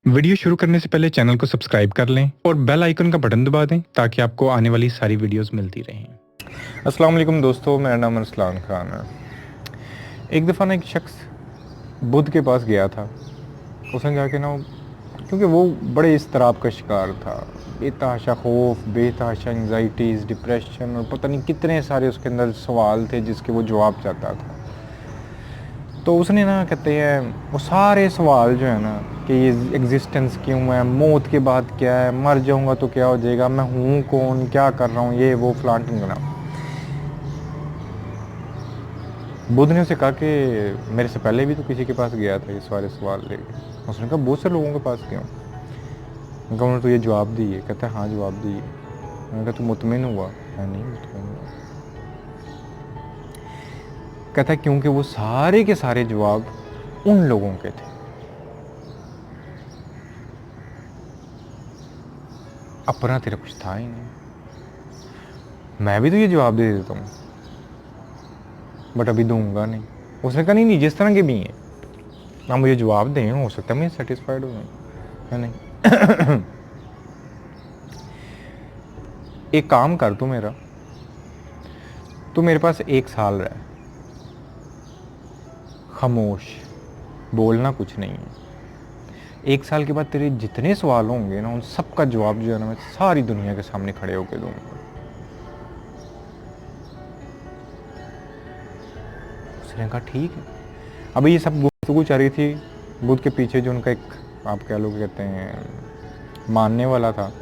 Video शुरू करने से पहले चैनल को सब्सक्राइब कर लें और बेल आइकन का बटन दबा दें ताकि आपको आने वाली सारी वीडियोस मिलती रहें। अस्सलाम वालेकुम दोस्तों, मेरा नाम अरसलान खान है। एक दफ़ा ना एक शख्स बुद्ध के पास गया था। उसने जाके ना, क्योंकि वो बड़े इज़्तिराब का शिकार था, बेतहाशा खौफ, बेतहाशा एंग्जाइटीज़, डिप्रेशन और पता नहीं कितने सारे उसके अंदर सवाल थे जिसके वो जवाब चाहता था। तो उसने ना, कहते हैं, वो सारे सवाल जो है ना कि ये एग्जिस्टेंस क्यों है, मौत के बाद क्या है, मर जाऊंगा तो क्या हो जाएगा, मैं हूँ कौन, क्या कर रहा हूँ, ये वो फलान ढिमकाना। बुद्ध ने उसे कहा कि मेरे से पहले भी तो किसी के पास गया था ये सारे सवाल लेके। उसने कहा बहुत से लोगों के पास गया हूँ। उन्होंने तो ये जवाब दिए। कहता है हाँ, जवाब दिए। मैंने कहा तू मुतमिन हुआ? मैं नहीं मुतमिन हुआ। कहता है क्योंकि वो सारे के सारे जवाब उन लोगों के थे, अपना तेरा कुछ था ही नहीं। मैं भी तो ये जवाब दे देता हूँ बट अभी दूंगा नहीं। उसने कहा नहीं, जिस तरह के भी हैं ना मुझे जवाब दें, हो सकता है मैं सेटिस्फाइड हो जाऊँ, है नहीं। एक काम कर, तू मेरे पास 1 साल रह, खामोश, बोलना कुछ नहीं है। 1 साल के बाद तेरे जितने सवाल होंगे ना, उन सब का जवाब जो है ना, मैं सारी दुनिया के सामने खड़े होकर दूंगा। उसने कहा ठीक है। अभी ये सब गुफ्तगू चल रही थी, बुद्ध के पीछे जो उनका एक, आप कह लो, कहते हैं, मानने वाला था,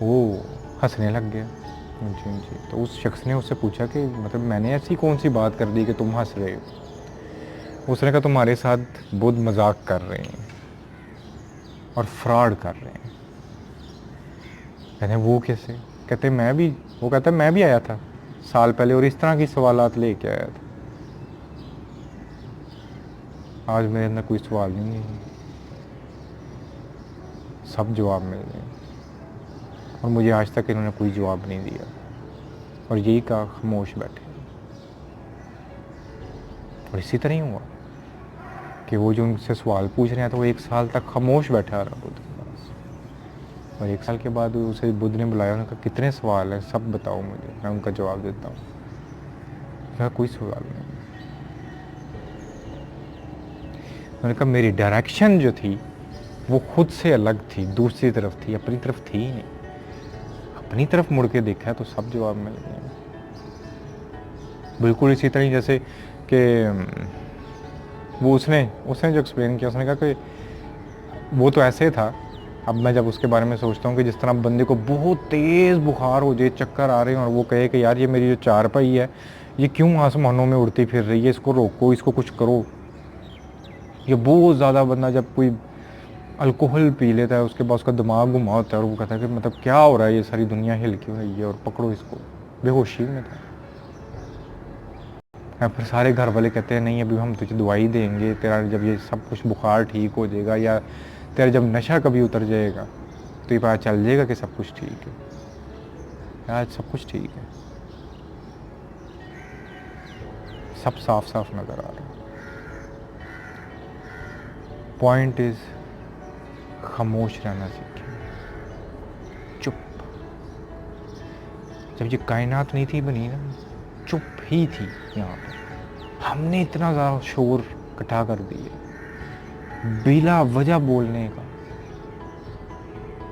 वो हंसने लग गया। जी जी। तो उस शख्स ने उससे पूछा कि मतलब मैंने ऐसी कौन सी बात कर दी कि तुम हंस रहे हो? उसने कहा तुम्हारे साथ बुद्ध मजाक कर रहे हैं और फ्रॉड कर रहे हैं। कहते वो कैसे? कहते मैं भी, वो कहता मैं भी आया था साल पहले और इस तरह की सवालात लेके आया था। आज मेरे अंदर कोई सवाल नहीं है, सब जवाब मिल गए और मुझे आज तक इन्होंने कोई जवाब नहीं दिया और यही कहा खामोश बैठे। और इसी तरह ही हुआ कि वो जो उनसे सवाल पूछ रहे हैं तो वो 1 साल तक खामोश बैठा रहा बुद्ध के पास। और 1 साल के बाद उसे बुद्ध ने बुलाया, उन्होंने कहा कितने सवाल हैं, सब बताओ मुझे, मैं उनका जवाब देता हूँ। कहा कोई सवाल नहीं। उन्होंने कहा मेरी डायरेक्शन जो थी वो खुद से अलग थी, दूसरी तरफ थी, अपनी तरफ थी ही नहीं। अपनी तरफ मुड़ के देखा तो सब जवाब मिल गए। बिल्कुल इसी तरह जैसे कि वो उसने जो एक्सप्लेन किया, उसने कहा कि वो तो ऐसे था। अब मैं जब उसके बारे में सोचता हूँ कि जिस तरह बंदे को बहुत तेज़ बुखार हो जाए, चक्कर आ रहे हैं और वो कहे कि यार ये मेरी जो चारपाई है ये क्यों आसमानों में उड़ती फिर रही है, इसको रोको, इसको कुछ करो। ये बहुत ज़्यादा बंदा जब कोई अल्कोहल पी लेता है उसके बाद उसका दिमाग घुमा होता है और वो कहता है कि मतलब क्या हो रहा है, ये सारी दुनिया हिल क्यों रही है और पकड़ो इसको, बेहोशी में था। या फिर सारे घर वाले कहते हैं नहीं अभी हम तुझे दवाई देंगे, तेरा जब ये सब कुछ बुखार ठीक हो जाएगा या तेरा जब नशा कभी उतर जाएगा तो ये पता चल जाएगा कि सब कुछ ठीक है। आज सब कुछ ठीक है, सब साफ साफ नज़र आ रहा है। पॉइंट इज़ खामोश रहना सीखें, चुप। जब ये कायनात नहीं थी बनी ना, चुप ही थी यहाँ पर। हमने इतना ज़्यादा शोर इकट्ठा कर दिया, बिला वजह बोलने का,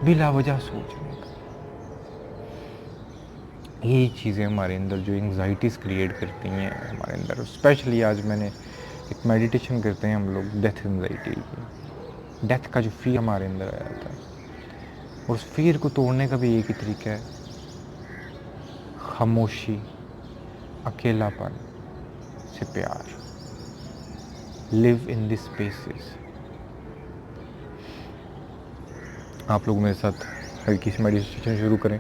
बिला वजह सोचने का। यही चीज़ें हमारे अंदर जो एंग्जाइटीज़ क्रिएट करती हैं हमारे अंदर। स्पेशली आज मैंने एक मेडिटेशन करते हैं हम लोग डेथ एंग्जाइटी की। डेथ का जो फियर हमारे अंदर आया था, और उस फियर को तोड़ने का भी एक ही तरीका है, खामोशी, अकेलापन से प्यार। Live in this spaces. आप लोग मेरे साथ हल्की सी मेडिटेशन शुरू करें।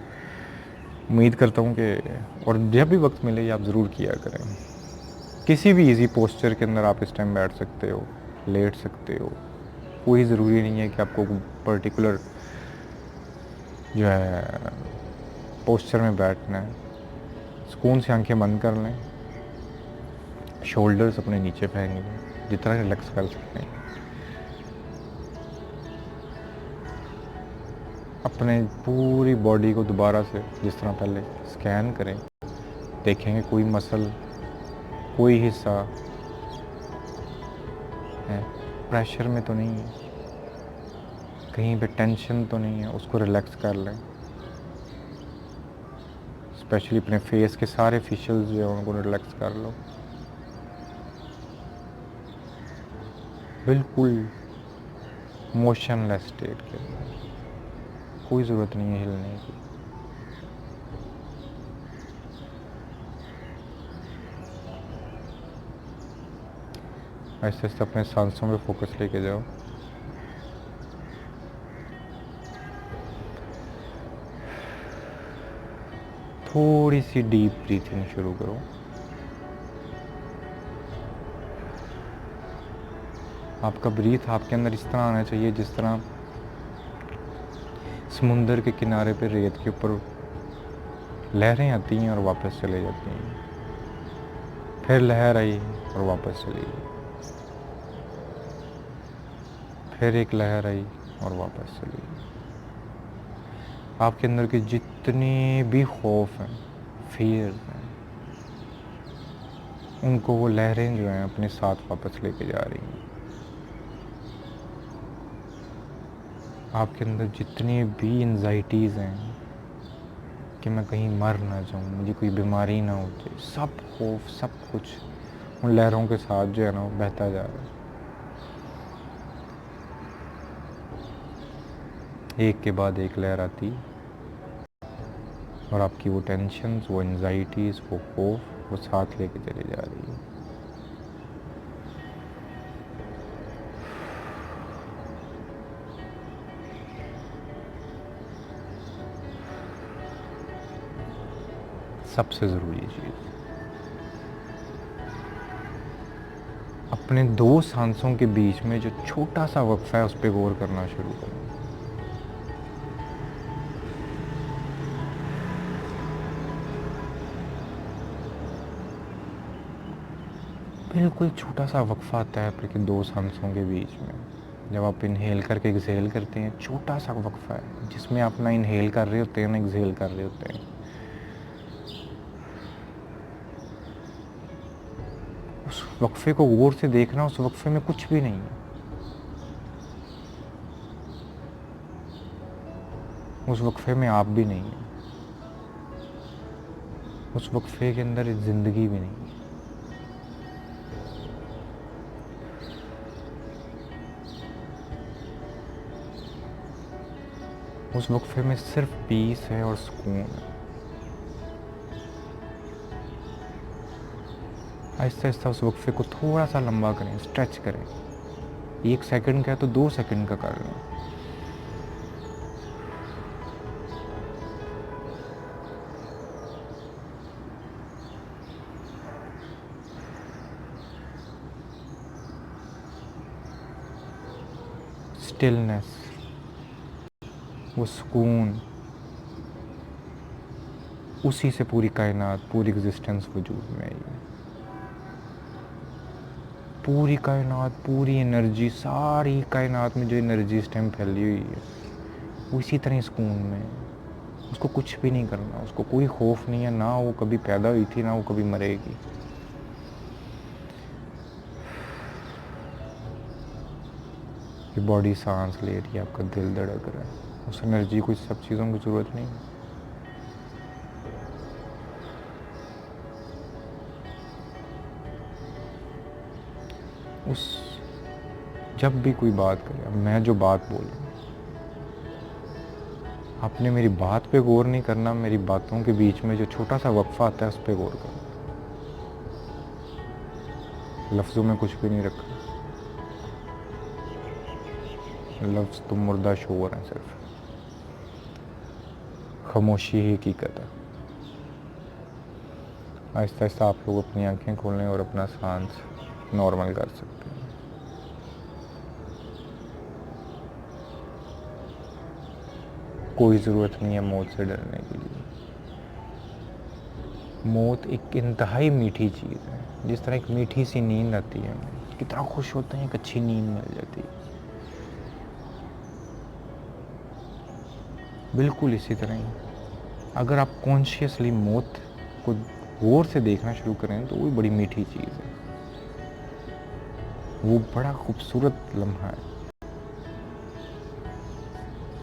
उम्मीद करता हूँ कि, और जब भी वक्त मिले आप ज़रूर किया करें। किसी भी इजी पोस्चर के अंदर आप इस टाइम बैठ सकते हो, लेट सकते हो। कोई ज़रूरी नहीं है कि आपको पर्टिकुलर जो है पोस्चर में बैठना है। सुकून से आंखें बंद कर लें, शोल्डर्स अपने नीचे फेंक लें, जितना रिलैक्स कर सकते हैं। अपने पूरी बॉडी को दोबारा से जिस तरह पहले स्कैन करें, देखेंगे कोई मसल, कोई हिस्सा है प्रेशर में तो नहीं है, कहीं पे टेंशन तो नहीं है, उसको रिलैक्स कर लें। स्पेशली अपने फेस के सारे फेशियल्स जो हैं उनको रिलैक्स कर लो। बिल्कुल मोशनलेस स्टेट के अंदर, कोई ज़रूरत नहीं है हिलने की। ऐसे ऐसे अपने सांसों में फोकस लेके जाओ। थोड़ी सी डीप ब्रीथिंग शुरू करो। आपका ब्रीथ आपके अंदर इस तरह आना चाहिए जिस तरह समुंदर के किनारे पे रेत के ऊपर लहरें आती हैं और वापस चले जाती हैं, फिर लहर आई और वापस चली गई, फिर एक लहर आई और वापस चली गई। आपके अंदर के जितने भी खौफ हैं, फियर हैं, उनको वो लहरें जो हैं अपने साथ वापस लेके जा रही हैं। आपके अंदर जितनी भी एंजाइटीज़ हैं कि मैं कहीं मर ना जाऊं, मुझे कोई बीमारी ना हो जाए, सब खौफ, सब कुछ उन लहरों के साथ जो है ना वो बहता जा रहा है। एक के बाद एक लहर आती और आपकी वो टेंशन्स, वो एंजाइटीज़, वो खौफ वो साथ लेके चली जा रही है। सबसे ज़रूरी चीज़, अपने दो सांसों के बीच में जो छोटा सा वक्फा है उस पर गौर करना शुरू करें। बिल्कुल छोटा सा वक्फा आता है आपके दो सांसों के बीच में। जब आप इनहेल करके एक्सहेल करते हैं, छोटा सा वक्फा है जिसमें आप ना इनहेल कर रहे होते हैं ना एक्सहेल कर रहे होते हैं। उस वक्फे को गौर से देखना, उस वक्फे में कुछ भी नहीं है। उस वक्फे में आप भी नहीं है, उस वक्फे के अंदर ज़िंदगी भी नहीं है। उस वक्फे में सिर्फ पीस है और सुकून है। आहिस्ता आहिस्ता उस वक्फे को थोड़ा सा लंबा करें, स्ट्रेच करें। 1 सेकंड का है तो 2 सेकंड का कर लें। स्टिलनेस, वो सुकून, उसी से पूरी कायनात, पूरी एग्जिस्टेंस वजूद में आई है। पूरी कायनात, पूरी एनर्जी, सारी कायनात में जो एनर्जी इस टाइम फैली हुई है वो इसी तरह सुकून में है। उसको कुछ भी नहीं करना, उसको कोई खौफ नहीं है, ना वो कभी पैदा हुई थी ना वो कभी मरेगी। ये बॉडी सांस ले रही है, आपका दिल धड़क रहा है, उस एनर्जी को, इस सब चीज़ों की ज़रूरत नहीं है। उस जब भी कोई बात करे, अब मैं जो बात बोल रहा हूँ, आपने मेरी बात पे गौर नहीं करना, मेरी बातों के बीच में जो छोटा सा वक्फा आता है उस पर गौर करना। लफ्ज़ों में कुछ भी नहीं रखा, लफ्ज़ तो मुर्दा शोर है, सिर्फ खामोशी ही हकीकत है। आहिस्ता आहिस्ता आप लोग अपनी आंखें खोलें और अपना सांस नॉर्मल कर सकते हैं। कोई ज़रूरत नहीं है मौत से डरने के लिए। मौत एक इंतहाई मीठी चीज़ है। जिस तरह एक मीठी सी नींद आती है, हमें कितना खुश होते हैं, एक अच्छी नींद मिल जाती है। बिल्कुल इसी तरह ही अगर आप कॉन्शियसली मौत को गौर से देखना शुरू करें तो वो बड़ी मीठी चीज़ है, वो बड़ा खूबसूरत लम्हा है।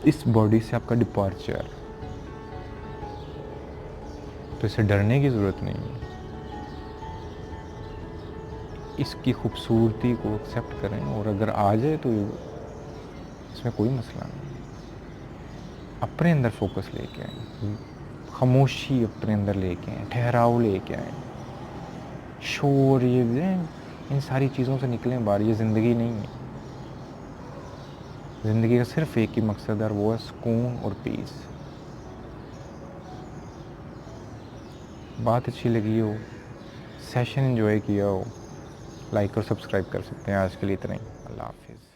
इस बॉडी से आपका डिपार्चर, तो इसे डरने की ज़रूरत नहीं है। इसकी खूबसूरती को एक्सेप्ट करें और अगर आ जाए तो इसमें कोई मसला नहीं। अपने अंदर फोकस लेके आए, खामोशी अपने अंदर लेके आए, ठहराव लेके आए, शोर, ये इन सारी चीज़ों से निकलें बाहर। ये ज़िंदगी नहीं है। ज़िंदगी का सिर्फ एक ही मकसद है और वो है सुकून और पीस। बात अच्छी लगी हो, सेशन एंजॉय किया हो, लाइक और सब्सक्राइब कर सकते हैं। आज के लिए इतना ही। अल्लाह हाफिज़।